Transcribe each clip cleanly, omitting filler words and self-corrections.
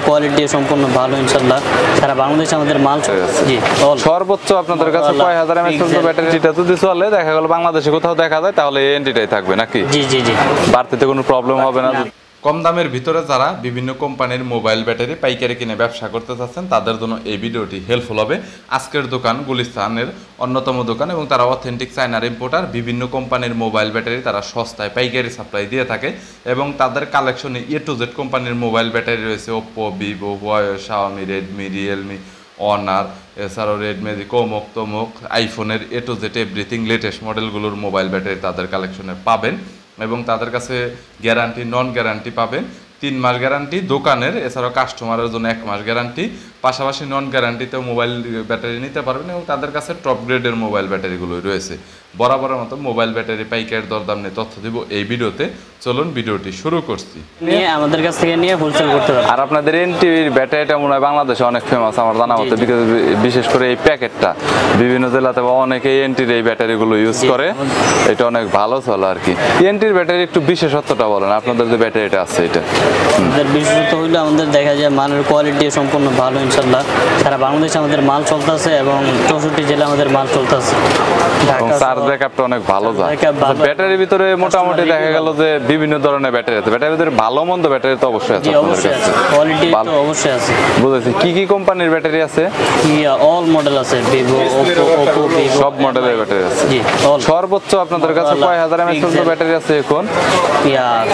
Quality সম্পূর্ণ ভালো ইনশাআল্লাহ। সারা বাংলাদেশে আমাদের মাল জি সর্বোচ্চ আপনাদের কাছে কয় হাজার এমএএইচ পর্যন্ত ব্যাটারিটা যদি চলে দেখা গেল বাংলাদেশে কোথাও দেখা যায় তাহলে এই এনটিটাই থাকবে নাকি? জি জি জি, বাড়তিতে কোনো প্রবলেম হবে না। কম দামের ভিতরে যারা বিভিন্ন কোম্পানির মোবাইল ব্যাটারি পাইকারি কিনে ব্যবসা করতে চাচ্ছেন তাদের জন্য এই ভিডিওটি হেল্পফুল হবে। আজকের দোকান গুলিস্তানের অন্যতম দোকান এবং তারা অথেন্টিক চায়নার ইম্পোর্টার। বিভিন্ন কোম্পানির মোবাইল ব্যাটারি তারা সস্তায় পাইকারি সাপ্লাই দিয়ে থাকে এবং তাদের কালেকশনে এ টু জেড কোম্পানির মোবাইল ব্যাটারি রয়েছে Oppo, Vivo, Xiaomi, Redmi, Realme, Honor, এছাড়াও রেডমি, কোমক, তোমক, আইফোনের A to Z everything latest মডেলগুলোর মোবাইল ব্যাটারি তাদের কালেকশনে পাবেন এবং তাদের কাছে গ্যারান্টি নন গ্যারান্টি পাবেন। 3 মাস গ্যারান্টি দোকানের, এছাড়াও কাস্টমারের জন্য 1 মাস গ্যারান্টি, পাশাপাশি নন গ্যারান্টিতেও মোবাইল ব্যাটারি নিতে পারবেন এবং তাদের কাছে টপ গ্রেডের মোবাইল ব্যাটারিগুলোই রয়েছে। বরাবরের মতো মোবাইল ব্যাটারি পাইকারি দরদাম নিয়ে তথ্য দিব এই ভিডিওতে। চলুন ভিডিওটি শুরু করছি। আমাদের কাছ থেকে নিয়ে হোলসেল করতে পারবেন। আর আপনাদের এনটিভির ব্যাটারিটা মনে হয় বাংলাদেশে অনেক ফেমাস আমার জানা মতে, বিশেষ করে এই প্যাকেটটা বিভিন্ন জেলাতে অনেকে এনটির এই ব্যাটারিগুলো ইউজ করে, এটা অনেক ভালো চলে আর কি। এনটির ব্যাটারি একটু বিশেষত্বটা বলেন, আপনাদের যে ব্যাটারিটা আছে এটা। আমাদের বিশেষত্ব হইলো আমাদের দেখা যায় মালের কোয়ালিটি সম্পূর্ণ ভালো ইনশাআল্লাহ। সারা বাংলাদেশে আমাদের মাল চলতেছে এবং 64 জেলা আমাদের মাল চলতেছে। চার্জ ব্যাকআপটা অনেক ভালো যায়। ব্যাটারির ভিতরে মোটামুটি দেখা গেল যে বিভিন্ন ধরনের ব্যাটারি আছে। ব্যাটারির ভিতরে ভালো মন্দ ব্যাটারি তো অবশ্যই আছে, কোয়ালিটি তো অবশ্যই আছে। বুঝেছি। কি কি কোম্পানির ব্যাটারি আছে? অল মডেল আছে, ভিভো, ওপ্পো, ভিভো, সব মডেলের ব্যাটারি আছে। জি, সর্বোচ্চ আপনাদের কাছে কয় হাজার এমএএইচ পর্যন্ত ব্যাটারি আছে এখন?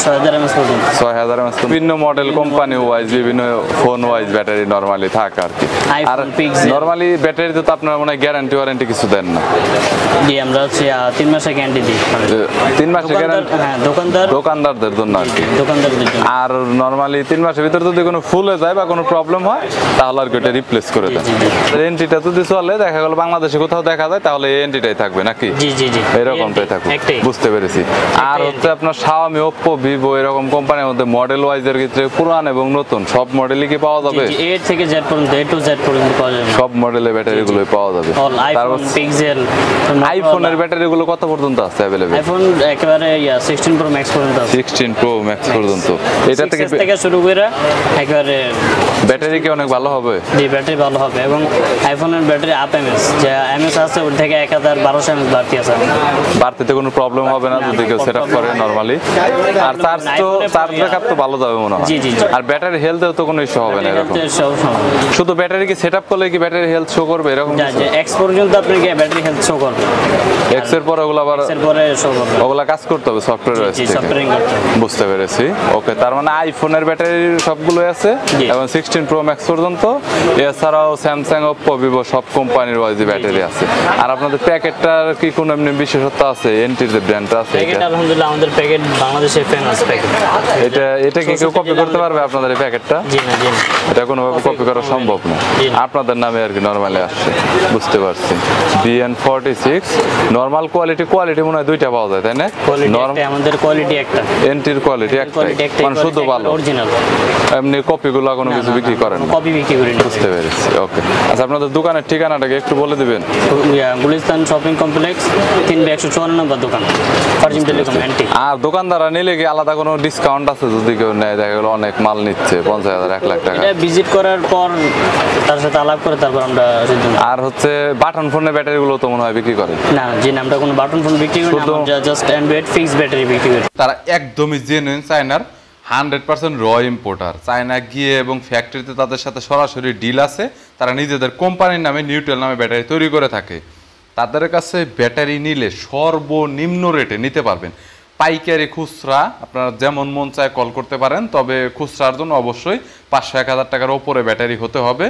6000 এমএএইচ পর্যন্ত। 6000 এমএএইচ। বিভিন্ন মডেল কোম্পানি ওয়াইজ বিভিন্ন ফোন ওয়াইজ ব্যাটারি নরমালি থাকে আর কি। আর নরমালি ব্যাটারিতে তো আপনারা মনে হয় গ্যারান্টি ওয়ারেন্টি কিছু দেন না? জি, আমরা হচ্ছে 3 মাসের গ্যারান্টি দিই। 3 মাসের গ্যারান্টি? হ্যাঁ, দোকানদারদের জন্য আর কি। দোকানদারদের জন্য। আর নরমালি 3 মাসের ভিতরে যদি কোনো ফুলে যায় বা কোনো প্রবলেম হয় তাহলে আর কি এটা রিপ্লেস করে দেন। এনটিটা যদি চলে দেখা গেল বাংলাদেশে কোথাও দেখা যায় তাহলে এই এনটিটাই থাকবে নাকি? জি জি জি, এরকমটাই থাকবে। বুঝতে পেরেছি। আর হচ্ছে আপনার শাওমি, ওপ্পো, ভিভো এরকম কোম্পানির মধ্যে মডেল ওয়াইজ এর ক্ষেত্রে পুরান এবং নতুন সব মডেলই কি পাওয়া যাবে? জি, A থেকে Z পর্যন্ত, A to Z পর্যন্ত পাওয়া যাবে। সব মডেলের ব্যাটারিগুলোই পাওয়া যাবে। আইফোন, পিক্সেল, আইফোনের ব্যাটারিগুলো কত পর্যন্ত আছে अवेलेबल? আইফোন একেবারে 16 প্রো ম্যাক্স পর্যন্ত আছে। 16 প্রো ম্যাক্স পর্যন্ত। এটা থেকে শুরু করে একেবারে ব্যাটারি কি অনেক ভালো হবে? জি, ব্যাটারি ভালো হবে এবং আইফোনের ব্যাটারি আপ এমএস যে এমএস আছে ওর থেকে 1200 এমএস বাড়তি আছে। বাড়তিতে কোনো প্রবলেম হবে না যদি কেউ সেটআপ করে নরমালি। আর চার্জ ব্যাকআপ তো ভালো যাবে মনে হয়। জি জি। আর ব্যাটারি হেলথেও তো কোনো ইস্যু হবে না এরকম? শুধু ব্যাটারি কি সেটআপ করলে কি ব্যাটারি হেলথ শো করবে এরকম? জি, এক্স পর্যন্ত আপনাকে ব্যাটারি হেলথ শো করবে। এক্স এর পরে ওগুলো আবার শো করবে, ওগুলা কাজ করতে হবে সফটওয়্যার আছে। জি, সফটওয়্যারিং করতে হবে। বুঝতে পেরেছি। ওকে, তার মানে আইফোনের ব্যাটারি সবগুলোই আছে এবং 16 প্রো ম্যাক্স পর্যন্ত। এছাড়াও স্যামসাং, ওপ্পো, ভিভো সব কোম্পানির ওয়াইজ ব্যাটারি আছে। আর আপনাদের প্যাকেটটার কি কোনো এমনি বিশেষত্ব আছে? এনটির যে ব্র্যান্ডটা আছে এটা আলহামদুলিল্লাহ আমাদের প্যাকেট বাংলাদেশের ফেমাস প্যাকেট। এটা কি কেউ কপি করতে পারবে আপনাদের এই প্যাকেটটা? জি না, জি না, এটা কোনোভাবে কপি করা সম্ভব না। আপনাদের নামে আর কি নরমালি আসছে। বুঝতে পারছি। BN46 নরমাল কোয়ালিটি মনে হয় দুইটা পাওয়া যায় তাই না? আমাদের কোয়ালিটি একটা, এনটির কোয়ালিটি একটাই, মানে শুধু ভালো অরিজিনাল। এমনি কপিগুলো কোনো কিছু বিক্রি করেন না? কপি বিক্রি করেন। বুঝতে পেরেছি। ওকে, আচ্ছা আপনাদের দোকানের ঠিকানাটাকে একটু বলে দিবেন? গুলিস্তান শপিং কমপ্লেক্স 3/154 নম্বর দোকান, ফারজিম টেলিকম এনটি। আর দোকানদাররা নিলে কি আলাদা কোনো ডিসকাউন্ট আছে যদি কেউ নেয়? দেখা গেল অনেক মাল নিচ্ছে 50,000 1 লাখ টাকা, এটা ভিজিট করার পর তার সাথে আলাপ করে তারপর আমরা সিদ্ধান্ত। আর হচ্ছে বাটন ফোনের ব্যাটারিগুলো তো মনে হয় বিক্রি করে না? জি না, আমরা কোনো বাটন ফোন বিক্রি করি না, আমরা জাস্ট অ্যান্ড্রয়েড ফিক্সড ব্যাটারি বিক্রি করি। তারা একদমই জেনুইন চায়নার 100% র ইম্পোর্টার। চায়না গিয়ে এবং ফ্যাক্টরিতে তাদের সাথে সরাসরি ডিল আছে। তারা নিজেদের কোম্পানির নামে নিউট্রাল নামে ব্যাটারি তৈরি করে থাকে। তাদের কাছে ব্যাটারি নিলে সর্বনিম্ন রেটে নিতে পারবেন। পাইকারি খুচরা আপনারা যেমন মন চায় কল করতে পারেন, তবে খুচরার জন্য অবশ্যই 500-1000 টাকার ওপরে ব্যাটারি হতে হবে।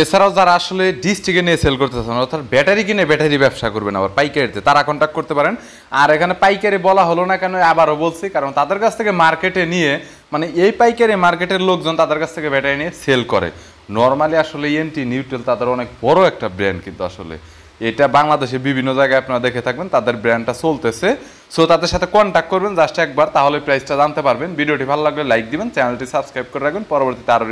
এছাড়াও যারা আসলে ডিস্ট্রিক্টে নিয়ে সেল করতে চান, অর্থাৎ ব্যাটারি কিনে ব্যাটারি ব্যবসা করবেন আবার পাইকারিতে, তারা কন্ট্যাক্ট করতে পারেন। আর এখানে পাইকারি বলা হলো না কেন আবারও বলছি, কারণ তাদের কাছ থেকে মার্কেটে নিয়ে মানে এই পাইকারি মার্কেটের লোকজন তাদের কাছ থেকে ব্যাটারি নিয়ে সেল করে। নর্মালি আসলে এনটি নিউট্রাল তাদের অনেক বড় একটা ব্র্যান্ড, কিন্তু আসলে এটা বাংলাদেশে বিভিন্ন জায়গায় আপনারা দেখে থাকবেন তাদের ব্র্যান্ডটা চলতেছে। সো তাদের সাথে কন্ট্যাক্ট করবেন জাস্ট একবার, তাহলে প্রাইসটা জানতে পারবেন। ভিডিওটি ভালো লাগলে লাইক দিবেন, চ্যানেলটি সাবস্ক্রাইব করে রাখবেন। পরবর্তীতে আরও